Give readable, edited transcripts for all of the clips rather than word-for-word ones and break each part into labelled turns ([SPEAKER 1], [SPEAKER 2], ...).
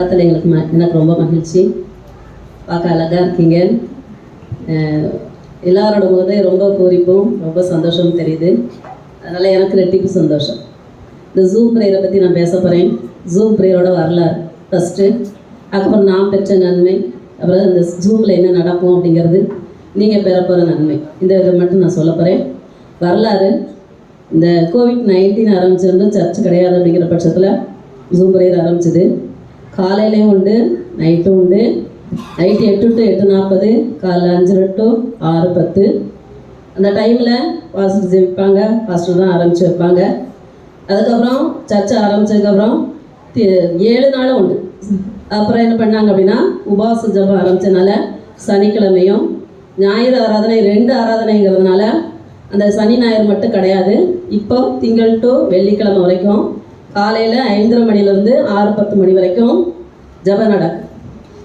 [SPEAKER 1] எனக்கு ரொம்ப மகிழ்ச்சி. பார்க்க அழகாக இருக்கீங்க. எல்லாரோட போதே ரொம்ப பூரிப்பும் ரொம்ப சந்தோஷமும் தெரியுது. அதனால் எனக்கு ரெட்டிப்பு சந்தோஷம். இந்த ஜூம் ப்ரேயரை பற்றி நான் பேச போகிறேன். ஜூம் ப்ரேயரோட வரலாறு ஃபஸ்ட்டு, அதுக்கப்புறம் நான் பெற்ற நன்மை, அப்புறம் இந்த ஜூமில் என்ன நடக்கும் அப்படிங்கிறது, நீங்கள் பெற போகிற நன்மை, இந்த இதை மட்டும் நான் சொல்ல போகிறேன். வரலாறு, இந்த COVID-19 ஆரம்பிச்சிருந்து சர்ச் கிடையாது அப்படிங்கிற பட்சத்தில் ஜூம் ப்ரேயர் ஆரம்பிச்சிது. காலையிலையும் உண்டு, நைட்டும் உண்டு. நைட்டு 8 to 8:40, காலைல 5 to 6:10. அந்த டைமில் பாஸ்டர் ஜெபிப்பாங்க, பாஸ்டர் தான் ஆரம்பித்து வைப்பாங்க. அதுக்கப்புறம் சர்ச்சை ஆரம்பித்ததுக்கப்புறம் 7 நாளும் உண்டு. அப்புறம் என்ன பண்ணாங்க அப்படின்னா, உபவாச ஜபம் ஆரம்பித்ததுனால சனிக்கிழமையும் ஞாயிறு ஆராதனை 2 ஆராதனைங்கிறதுனால அந்த சனி ஞாயிறு மட்டும் கிடையாது. இப்போ திங்கள் டு வெள்ளிக்கிழமை வரைக்கும் காலையில் 5:30 மணிலேருந்து 6:10 மணி வரைக்கும் ஜபம் நடக்கும்.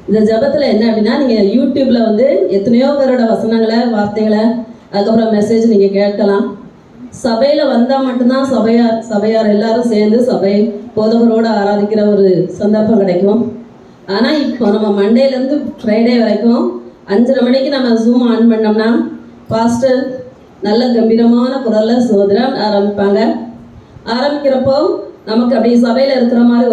[SPEAKER 1] இந்த ஜபத்தில் என்ன அப்படின்னா, நீங்கள் யூடியூப்பில் வந்து எத்தனையோ பேரோட வசனங்களை, வார்த்தைகளை, அதுக்கப்புறம் மெசேஜ் நீங்கள் கேட்கலாம். சபையில் வந்தால் மட்டும்தான் சபையார் எல்லாரும் சேர்ந்து சபை போதகரோடு ஆராதிக்கிற ஒரு சந்தர்ப்பம் கிடைக்கும். ஆனால் இப்போ நம்ம மண்டேலேருந்து ஃப்ரைடே வரைக்கும் 5:30 மணிக்கு நம்ம ஜூம் ஆன் பண்ணோம்னா பாஸ்டர் நல்ல கம்பீரமான குரலில் சோதரம் ஆரம்பிப்பாங்க. ஆரம்பிக்கிறப்போ நமக்கு அப்படி சபையில் இருக்கிற மாதிரி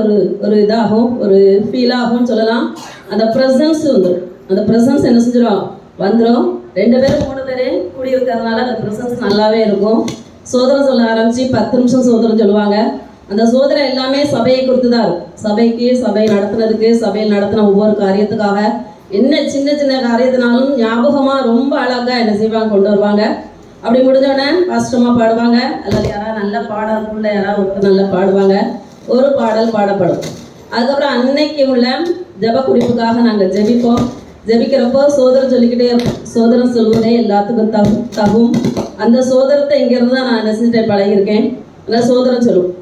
[SPEAKER 1] ஒரு இதாகும், ஒரு ஃபீல் ஆகும்னு சொல்லலாம். அந்த ப்ரெசன்ஸ் வந்துடும். அந்த ப்ரெசன்ஸ் என்ன செஞ்சிடும், வந்துடும். 2 பேர் 3 பேர் கூடி இருக்கிறதுனால அந்த ப்ரெசன்ஸ் நல்லாவே இருக்கும். சோதரம் சொல்ல ஆரம்பித்து 10 நிமிஷம் சோதரம் சொல்லுவாங்க. அந்த சோதனை எல்லாமே சபையை குறித்து தான் இருக்கும். சபைக்கு, சபை நடத்துனதுக்கு, சபையில் நடத்தின ஒவ்வொரு காரியத்துக்காக, என்ன சின்ன சின்ன காரியத்தினாலும் ஞாபகமாக ரொம்ப அழகாக என்ன செய்வாங்க, கொண்டு வருவாங்க. அப்படி முடிஞ்சோடனே பாஸ்டமாக பாடுவாங்க, அல்லது யாராவது நல்ல பாடலுக்குள்ள யாராவது ஒருத்தர் நல்லா பாடுவாங்க, ஒரு பாடல் பாடப்படும். அதுக்கப்புறம் அன்னைக்கு உள்ள ஜப குறிப்புக்காக நாங்கள் ஜெபிப்போம். ஜெபிக்கிறப்போ சோதரம் சொல்லிக்கிட்டே இருப்போம். சோதரம் சொல்வதே எல்லாத்துக்கும் தகும். அந்த சோதரத்தை இங்கேருந்து தான் நான் என்ன செஞ்சுட்டு பழகியிருக்கேன். அதனால் சோதரம் சொல்லுவோம்.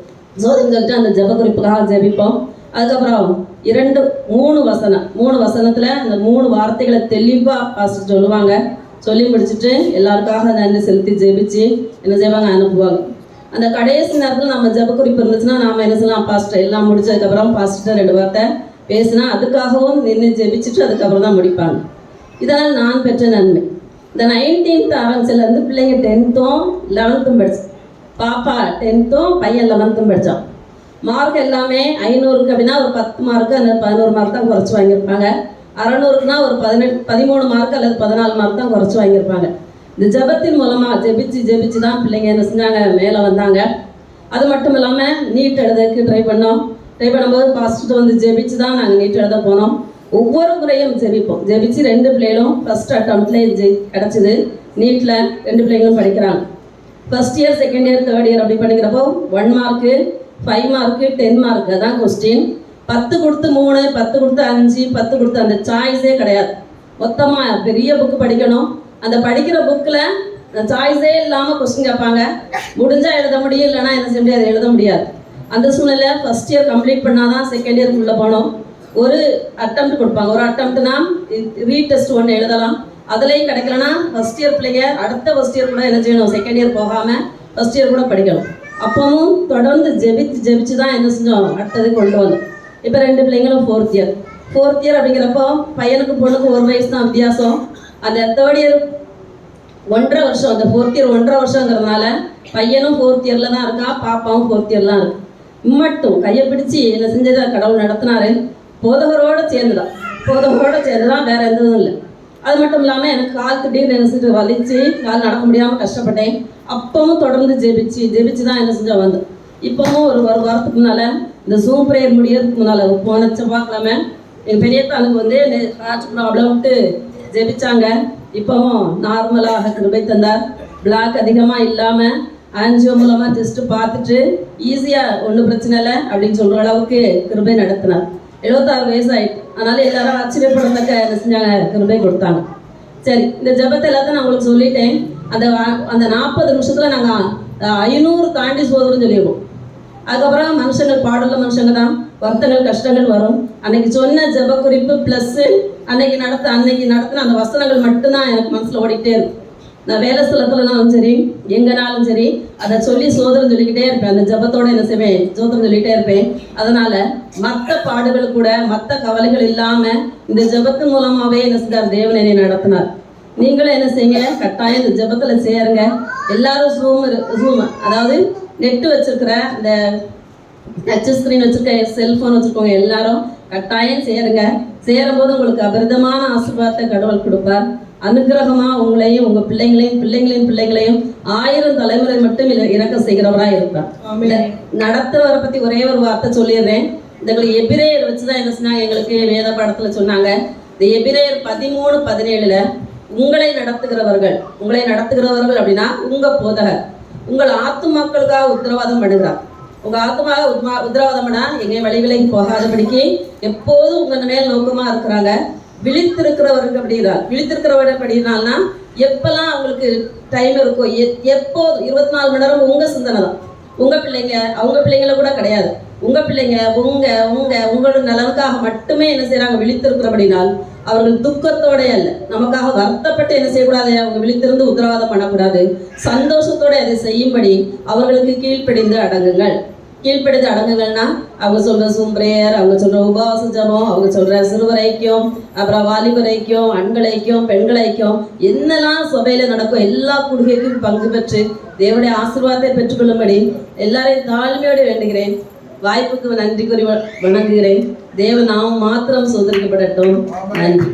[SPEAKER 1] சோதரம் சொல்லிட்டு அந்த ஜப குறிப்புக்காக ஜெபிப்போம். அதுக்கப்புறம் 3 வசனத்தில் அந்த 3 வார்த்தைகளை தெளிவாக பாஸ்டர் சொல்லுவாங்க. சொல்லி முடிச்சுட்டு எல்லாருக்காக நன்றி செலுத்தி ஜெபிச்சு என்ன செய்வாங்க, அனுப்புவாங்க. அந்த கடைசி நேரத்தில் நம்ம ஜப குறிப்பு இருந்துச்சுன்னா நாம் என்ன செய்யலாம், பாஸ்டர் எல்லாம் முடிச்சதுக்கப்புறம் பாஸ்டர் 2 வார்த்தை பேசினா அதுக்காகவும் நின்று ஜெபிச்சுட்டு அதுக்கப்புறம் தான் முடிப்பாங்க. இதனால் நான் பெற்ற நன்மை. இந்த 19th ஆரம்பிச்சிலேருந்து பிள்ளைங்க 10th 11th படிச்சு, பாப்பா 10th, பையன் 11th படித்தான். மார்க் எல்லாமே 500க்கு அப்படின்னா ஒரு 10 மார்க்கு அந்த 11 மார்க் தான் குறைச்சி வாங்கியிருப்பாங்க. 600க்குனா ஒரு 13 மார்க் அல்லது 14 மார்க் தான் குறைச்சி வாங்கியிருப்பாங்க. இந்த ஜபத்தின் மூலமாக ஜெபிச்சு தான் பிள்ளைங்க என்ன செஞ்சாங்க, மேலே வந்தாங்க. அது மட்டும் இல்லாமல் நீட் எழுதுறதுக்கு ட்ரை பண்ணும்போது பாஸ்டர் வந்து ஜெபிச்சு தான் நாங்கள் நீட் எழுத போனோம். ஒவ்வொரு முறையும் ஜெபிப்போம். ஜெபிச்சு 2 பிள்ளைகளும் ஃபஸ்ட் அட்டம்ப்ட்லேயே கிடச்சிது. நீட்டில் 2 பிள்ளைங்களும் படிக்கிறாங்க. First year, second year, third year அப்படி படிக்கிறப்போ 1 மார்க்கு, 5 மார்க்கு, 10 மார்க்கு தான் கொஸ்டின். 10 கொடுத்து 3, 10 கொடுத்து 5, 10 கொடுத்து அந்த சாய்ஸே கிடையாது. மொத்தமாக பெரிய புக்கு படிக்கணும். அந்த படிக்கிற புக்கில் சாய்ஸே இல்லாமல் கொஸ்டின் கேட்பாங்க. முடிஞ்சால் எழுத முடியும், இல்லைனா என்ன செய்ய முடியாது, எழுத முடியாது. அந்த சூழ்நிலை ஃபஸ்ட் இயர் கம்ப்ளீட் பண்ணால் தான் செகண்ட் இயர்க்குள்ளே போனோம். ஒரு அட்டம்ப்ட் கொடுப்பாங்க. ஒரு அட்டம்ப்ட்னா ரீடெஸ்ட் 1 எழுதலாம். அதுலேயும் கிடைக்கலன்னா ஃபஸ்ட் இயர் பிள்ளைங்க அடுத்த ஃபஸ்ட் இயர் கூட என்ன செய்யணும், செகண்ட் இயர் போகாமல் ஃபஸ்ட் இயர் கூட படிக்கணும். அப்பவும் தொடர்ந்து ஜெபிச்சு தான் என்ன செஞ்சோம், அடுத்தது கொண்டு வந்தோம். இப்போ 2 பிள்ளைங்களும் 4th இயர் அப்படிங்கிறப்போ பையனுக்கு பொண்ணுக்கு 1 வயசு தான் வித்தியாசம். அந்த தேர்ட் இயர் 1.5 வருஷம், அந்த 4th இயர் 1.5 வருஷங்கிறதுனால பையனும் 4th இயரில் தான் இருக்கா, பாப்பாவும் 4th இயர் தான் இருக்கு. மட்டும் கையை பிடிச்சி என்ன செஞ்சதை கடவுள் நடத்தினாரு. போதகரோடு சேர்ந்து தான், வேற எதுவும் இல்லை. அது மட்டும் இல்லாமல் எனக்கு கால் திடீர்னு என்ன செஞ்சு வலிச்சு கால் நடக்க முடியாமல் கஷ்டப்பட்டேன். அப்பவும் தொடர்ந்து ஜெபிச்சு தான் என்ன செஞ்சோம் வந்தோம். இப்போவும் ஒரு வாரத்துக்கு முன்னால் இந்த ஜூம் ப்ரேயர் முடியறதுக்கு முன்னால் போன செவ்வாய்க்கிழமை எங்கள் பெரியத்தானுக்கு வந்து ஹார்ட் ப்ராப்ளம்ட்டு ஜெபிச்சாங்க. இப்போவும் நார்மலாக கிருபை தந்தார். பிளாக் அதிகமாக இல்லாமல் ஆன்ஜியோ மூலமாக டெஸ்ட்டு பார்த்துட்டு ஈஸியாக ஒன்றும் பிரச்சனை இல்லை அப்படின்னு சொல்கிற அளவுக்கு கிருபை நடத்தினார். 76 வயசு ஆகிட்டு. அதனால் எல்லாரும் ஆச்சரியப்படத்தக்க என்ன செஞ்சாங்க, கிருபை கொடுத்தாங்க. சரி, இந்த ஜபத்தை எல்லாத்தையும் நான் உங்களுக்கு சொல்லிட்டேன். அந்த 40 நிமிஷத்தில் நாங்கள் 500 தாண்டி சோதரம் சொல்லிடுவோம். அதுக்கப்புறம் மனுஷங்கள் பாடுள்ள மனுஷங்க தான், வருத்தங்கள் கஷ்டங்கள் வரும். அன்னைக்கு சொன்ன ஜப குறிப்பு ப்ளஸ்ஸு அன்னைக்கு நடத்தின அந்த வசனங்கள் மட்டும்தான் எனக்கு மனசில் ஓடிக்கிட்டே இருக்கும். நான் வேலை ஸ்தலத்துலனாலும் சரி எங்கனாலும் சரி அதை சொல்லி சோதரம் சொல்லிக்கிட்டே இருப்பேன். அந்த ஜபத்தோட என்ன செய்வேன், சோதரம் சொல்லிகிட்டே இருப்பேன். அதனால மற்ற பாடுகள் கூட மற்ற கவலைகள் இல்லாம இந்த ஜபத்தின் மூலமாவே என்ன செய்தார், தேவன் என்னை நடத்தினார். நீங்களும் என்ன செய்யுங்க, கட்டாயம் இந்த ஜபத்துல சேருங்க. எல்லாரும் ஜூம் அதாவது நெட்டு வச்சிருக்கிற இந்த டச் ஸ்கிரீன் வச்சிருக்க செல்போன் வச்சிருக்கவங்க எல்லாரும் கட்டாயம் சேருங்க. சேரும்போது உங்களுக்கு அபரிதமான ஆசீர்வாதத்தை கடவுள் கொடுப்பார். அனுகிரகமா உங்களையும் உங்க பிள்ளைங்களையும் 1000 தலைமுறை மட்டும் இறக்க செய்கிறவராக இருக்கிறார். நடத்துறவரை பத்தி ஒரே ஒரு வார்த்தை சொல்லிடுறேன். இந்த எபிரேயர் வச்சுதான் என்ன சொன்னாங்க, எங்களுக்கு வேத பாடத்துல சொன்னாங்க. இந்த எபிரேயர் 13:17 உங்களை நடத்துகிறவர்கள் அப்படின்னா உங்க போதகர் உங்கள் ஆத்துமாக்களுக்காக உத்தரவாதம் பண்ணுகிறார். உங்க ஆத்மாக உத்தரவாதம் பண்ணா எங்கேயும் வழிவிலைக்கு போகாதபடிக்கு எப்போதும் உங்க மேல் நோக்கமா இருக்கிறாங்க. விழித்திருக்கிறவர்கள் அப்படின்னால்னா எப்பெல்லாம் அவங்களுக்கு டைம் இருக்கோ, எப்போது 24 மணி நேரம் உங்க சிந்தனை தான். உங்க பிள்ளைங்க அவங்க பிள்ளைங்கள கூட கிடையாது. உங்க பிள்ளைங்க உங்களோட நலனுக்காக மட்டுமே என்ன செய்யறாங்க, விழித்திருக்கிறபடினால் அவர்கள் துக்கத்தோட அல்ல, நமக்காக வருத்தப்பட்டு என்ன செய்யக்கூடாது, அவங்க விழித்திருந்து உத்தரவாதம் பண்ணக்கூடாது. சந்தோஷத்தோட அதை செய்யும்படி அவர்களுக்கு கீழ்ப்படிந்து அடங்குங்கள்னா அவங்க சொல்ற சூம்பிரேயர், அவங்க சொல்ற உபவாச ஜபம், அவங்க சொல்ற சிறுவர் ஐக்கியம், அப்புறம் வாலிபர் ஐக்கியம், ஆண்கள் ஐக்கியம், பெண்கள் ஐக்கியம், என்னெல்லாம் சபையில நடக்கும் எல்லா கூடுகைக்கும் பங்கு பெற்று தேவனுடைய ஆசீர்வாதத்தை பெற்றுக்கொள்ளும்படி எல்லாரையும் தாழ்மையோடு வேண்டுகிறேன். வாய்ப்புக்கு நன்றி கூறி வணங்குகிறேன். தேவ நாமம் மாத்திரம் சோதரிக்கப்படட்டும். நன்றி.